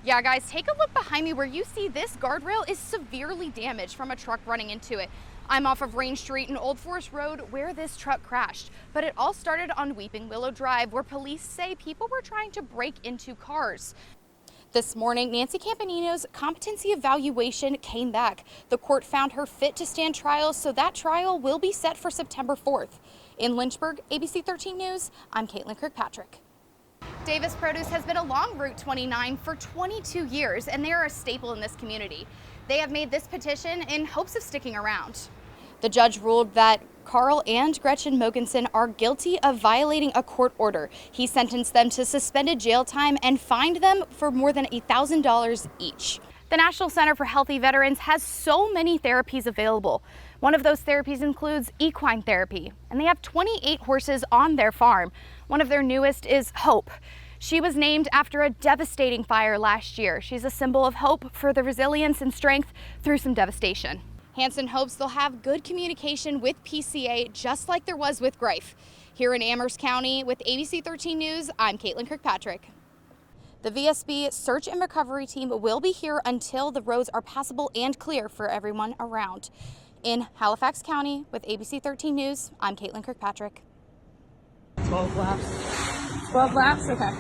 Yeah, guys, take a look behind me where you see this guardrail is severely damaged from a truck running into it. I'm off of Range Street and Old Forest Road where this truck crashed, but it all started on Weeping Willow Drive where police say people were trying to break into cars. This morning, Nancy Campanino's competency evaluation came back. The court found her fit to stand trial, so that trial will be set for September 4th. In Lynchburg, ABC 13 News, I'm Kaitlyn Kirkpatrick. Davis Produce has been along Route 29 for 22 years, and they are a staple in this community. They have made this petition in hopes of sticking around. The judge ruled that Carl and Gretchen Mogensen are guilty of violating a court order. He sentenced them to suspended jail time and fined them for more than $1,000 each. The National Center for Healthy Veterans has so many therapies available. One of those therapies includes equine therapy, and they have 28 horses on their farm. One of their newest is Hope. She was named after a devastating fire last year. She's a symbol of hope for the resilience and strength through some devastation. Hanson hopes they'll have good communication with PCA just like there was with Greif. Here in Amherst County with ABC 13 News, I'm Kaitlyn Kirkpatrick. The VSB search and recovery team will be here until the roads are passable and clear for everyone around. In Halifax County with ABC 13 News, I'm Kaitlyn Kirkpatrick. 12 laps. 12 laps? Okay.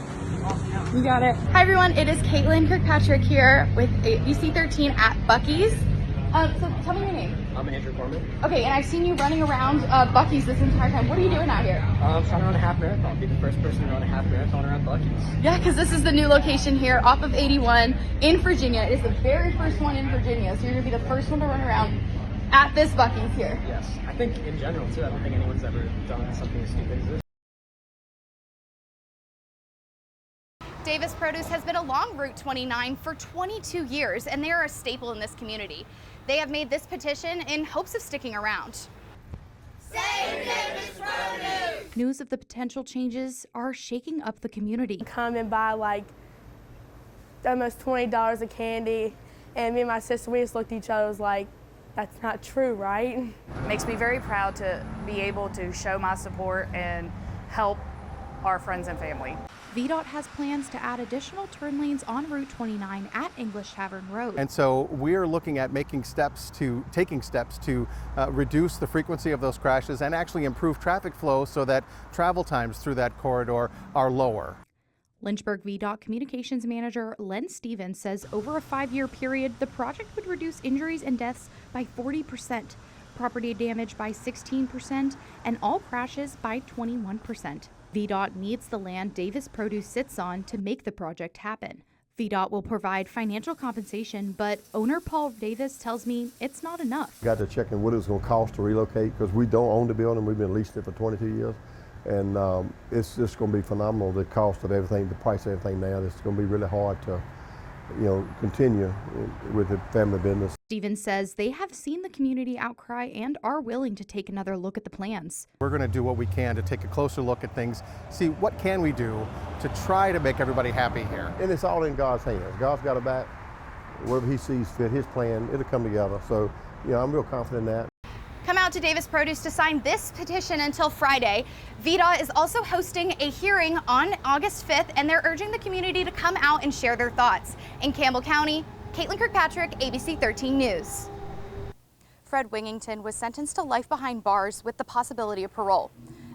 You got it. Hi everyone, it is Kaitlyn Kirkpatrick here with ABC 13 at Buc-ee's. So tell me your name. I'm Andrew Corman. Okay, and I've seen you running around Buc-ee's this entire time. What are you doing out here? I'm trying to run a half marathon. Be the first person to run a half marathon around Buc-ee's. Yeah, because this is the new location here off of 81 in Virginia. It is the very first one in Virginia, so you're going to be the first one to run around at this Buc-ee's here. Yes, I think in general too. I don't think anyone's ever done something as stupid as this. Davis Produce has been along Route 29 for 22 years, and they are a staple in this community. They have made this petition in hopes of sticking around. Save Davis Produce! News of the potential changes are shaking up the community. Come and buy like almost $20 of candy, and me and my sister, we just looked at each other and was like, that's not true, right? It makes me very proud to be able to show my support and help our friends and family. VDOT has plans to add additional turn lanes on Route 29 at English Tavern Road. And so we're looking at taking steps to reduce the frequency of those crashes and actually improve traffic flow so that travel times through that corridor are lower. Lynchburg VDOT Communications Manager Len Stevens says over a 5-year period, the project would reduce injuries and deaths by 40%, property damage by 16%, and all crashes by 21%. VDOT needs the land Davis Produce sits on to make the project happen. VDOT will provide financial compensation, but owner Paul Davis tells me it's not enough. Got to check in what it's going to cost to relocate because we don't own the building. We've been leasing it for 22 years. And it's just going to be phenomenal, the cost of everything, the price of everything now. It's going to be really hard to, continue with the family business. Stevens says they have seen the community outcry and are willing to take another look at the plans. We're going to do what we can to take a closer look at things, see what can we do to try to make everybody happy here. And it's all in God's hands. God's got a back. Whatever he sees fit, his plan, it'll come together. So, I'm real confident in that. Come out to Davis Produce to sign this petition until Friday. VDOT is also hosting a hearing on August 5th, and they're urging the community to come out and share their thoughts. In Campbell County, Kaitlyn Kirkpatrick, ABC 13 News. Fred Wigington was sentenced to life behind bars with the possibility of parole.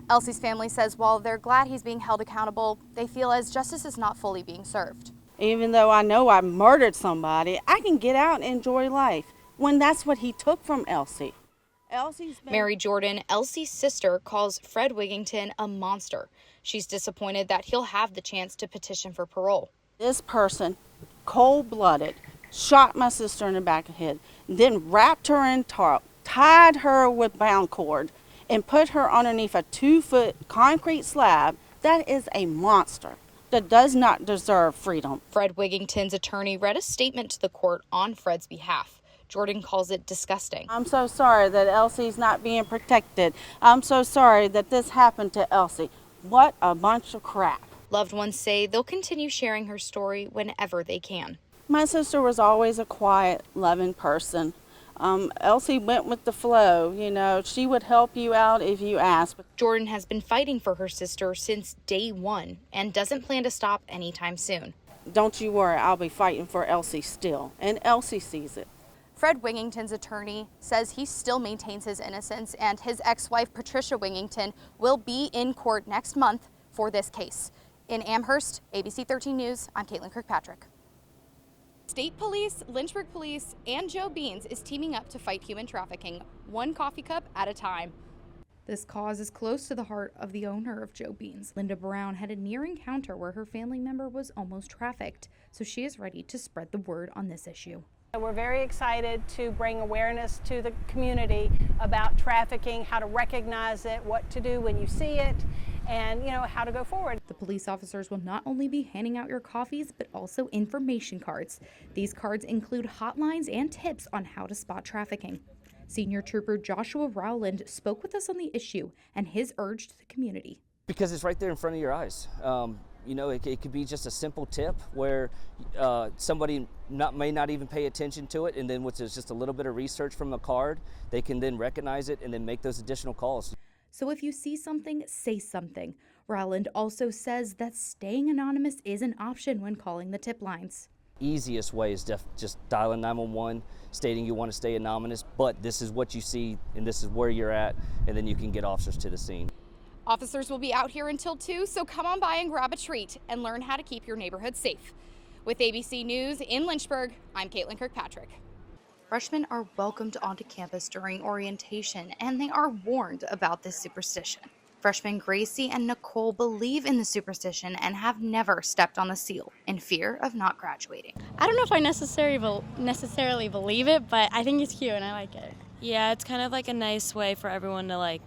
Elsie's family says while they're glad he's being held accountable, they feel as justice is not fully being served. Even though I know I murdered somebody, I can get out and enjoy life when that's what he took from Elsie. Mary Jordan, Elsie's sister, calls Fred Wigington a monster. She's disappointed that he'll have the chance to petition for parole. This person, cold-blooded, shot my sister in the back of the head, then wrapped her in tarp, tied her with bound cord, and put her underneath a 2-foot concrete slab. That is a monster that does not deserve freedom. Fred Wigington's attorney read a statement to the court on Fred's behalf. Jordan calls it disgusting. I'm so sorry that Elsie's not being protected. I'm so sorry that this happened to Elsie. What a bunch of crap. Loved ones say they'll continue sharing her story whenever they can. My sister was always a quiet, loving person. Elsie went with the flow, she would help you out if you asked. Jordan has been fighting for her sister since day one and doesn't plan to stop anytime soon. don't you worry, I'll be fighting for Elsie still. And Elsie sees it. Fred Wingington's attorney says he still maintains his innocence, and his ex-wife Patricia Wingington will be in court next month for this case. In Amherst, ABC 13 News, I'm Kaitlyn Kirkpatrick. State Police, Lynchburg Police, and Joe Beans is teaming up to fight human trafficking, one coffee cup at a time. This cause is close to the heart of the owner of Joe Beans. Linda Brown had a near encounter where her family member was almost trafficked, so she is ready to spread the word on this issue. We're very excited to bring awareness to the community about trafficking, how to recognize it, what to do when you see it, and how to go forward. The police officers will not only be handing out your coffees, but also information cards. These cards include hotlines and tips on how to spot trafficking. Senior Trooper Joshua Rowland spoke with us on the issue and his urge to the community. Because it's right there in front of your eyes. It could be just a simple tip where somebody may not even pay attention to it, and then with just a little bit of research from the card, they can then recognize it and then make those additional calls. So if you see something, say something. Rowland also says that staying anonymous is an option when calling the tip lines. Easiest way is just dialing 911, stating you want to stay anonymous, but this is what you see and this is where you're at, and then you can get officers to the scene. Officers will be out here until 2, so come on by and grab a treat and learn how to keep your neighborhood safe. With ABC News in Lynchburg, I'm Kaitlyn Kirkpatrick. Freshmen are welcomed onto campus during orientation, and they are warned about this superstition. Freshmen Gracie and Nicole believe in the superstition and have never stepped on the seal in fear of not graduating. I don't know if I necessarily believe it, but I think it's cute and I like it. Yeah, it's kind of like a nice way for everyone to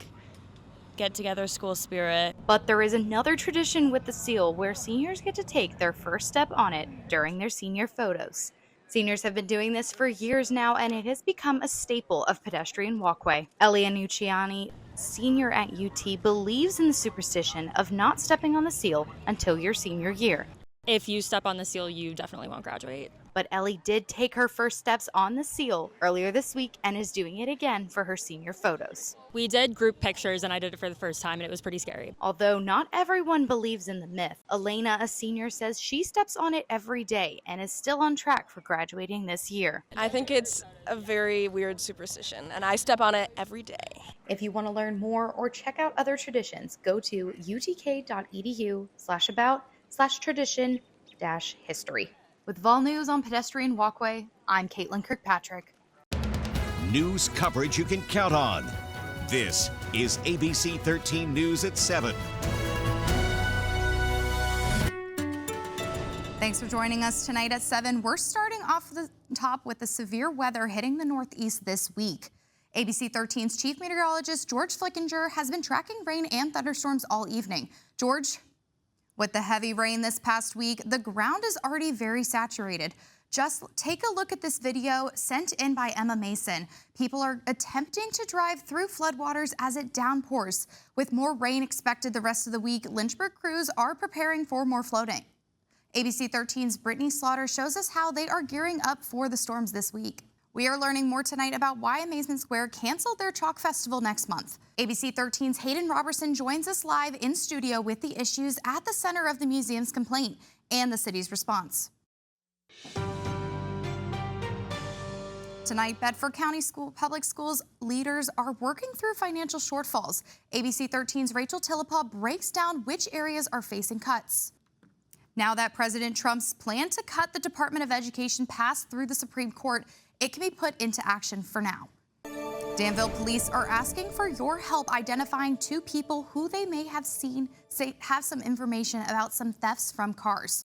get together, school spirit. But there is another tradition with the seal where seniors get to take their first step on it during their senior photos. Seniors have been doing this for years now, and it has become a staple of pedestrian walkway. Elia Nucciani, senior at UT, believes in the superstition of not stepping on the seal until your senior year. If you step on the seal, you definitely won't graduate. But Ellie did take her first steps on the seal earlier this week and is doing it again for her senior photos. We did group pictures and I did it for the first time and it was pretty scary. Although not everyone believes in the myth, Elena, a senior, says she steps on it every day and is still on track for graduating this year. I think it's a very weird superstition and I step on it every day. If you want to learn more or check out other traditions, go to utk.edu/about/tradition-history. With Vol News on Pedestrian Walkway, I'm Kaitlyn Kirkpatrick. News coverage you can count on. This is ABC 13 News at 7. Thanks for joining us tonight at 7. We're starting off the top with the severe weather hitting the Northeast this week. ABC 13's chief meteorologist George Flickinger has been tracking rain and thunderstorms all evening. George? With the heavy rain this past week, the ground is already very saturated. Just take a look at this video sent in by Emma Mason. People are attempting to drive through floodwaters as it downpours. With more rain expected the rest of the week, Lynchburg crews are preparing for more flooding. ABC 13's Brittany Slaughter shows us how they are gearing up for the storms this week. We are learning more tonight about why Amazement Square canceled their Chalk Festival next month. ABC 13's Hayden Robertson joins us live in studio with the issues at the center of the museum's complaint and the city's response. Tonight, Bedford County Public Schools leaders are working through financial shortfalls. ABC 13's Rachel Tillepaw breaks down which areas are facing cuts. Now that President Trump's plan to cut the Department of Education passed through the Supreme Court, it can be put into action for now. Danville police are asking for your help identifying 2 people who they may have seen have some information about some thefts from cars.